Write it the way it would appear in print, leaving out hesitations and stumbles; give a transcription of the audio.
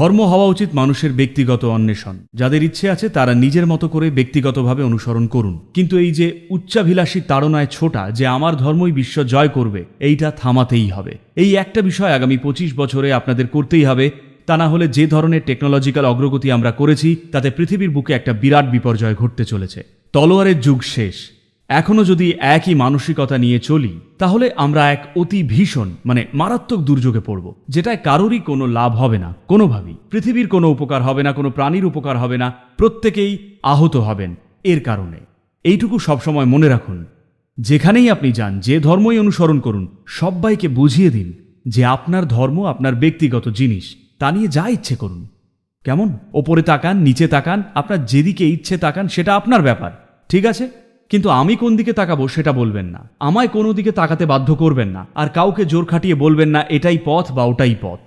ধর্ম হওয়া উচিত মানুষের ব্যক্তিগত অন্বেষণ। যাদের ইচ্ছে আছে তারা নিজের মতো করে ব্যক্তিগতভাবে অনুসরণ করুন, কিন্তু এই যে উচ্চাভিলাষী তাড়নায় ছোটা যে আমার ধর্মই বিশ্ব জয় করবে, এইটা থামাতেই হবে। এই একটা বিষয় আগামী 25 বছরে আপনাদের করতেই হবে, তা না হলে যে ধরনের টেকনোলজিক্যাল অগ্রগতি আমরা করেছি তাতে পৃথিবীর বুকে একটা বিরাট বিপর্যয় ঘটতে চলেছে। তলোয়ারের যুগ শেষ। এখনো যদি একই মানসিকতা নিয়ে চলি তাহলে আমরা এক অতি ভীষণ মারাত্মক দুর্যোগে পড়ব, যেটায় কারোরই কোনো লাভ হবে না কোনোভাবেই। পৃথিবীর কোনো উপকার হবে না, কোনো প্রাণীর উপকার হবে না, প্রত্যেকেই আহত হবেন এর কারণে। এইটুকু সবসময় মনে রাখুন, যেখানেই আপনি যান, যে ধর্মই অনুসরণ করুন, সবাইকে বুঝিয়ে দিন যে আপনার ধর্ম আপনার ব্যক্তিগত জিনিস, তা নিয়ে যা ইচ্ছে করুন। কেমন? ওপরে তাকান, নিচে তাকান, আপনার যেদিকে ইচ্ছে তাকান, সেটা আপনার ব্যাপার, ঠিক আছে? কিন্তু আমি কোন দিকে তাকাবো সেটা বলবেন না, আমায় কোনো দিকে তাকাতে বাধ্য করবেন না, আর কাউকে জোর খাটিয়ে বলবেন না এটাই পথ বা ওটাই পথ।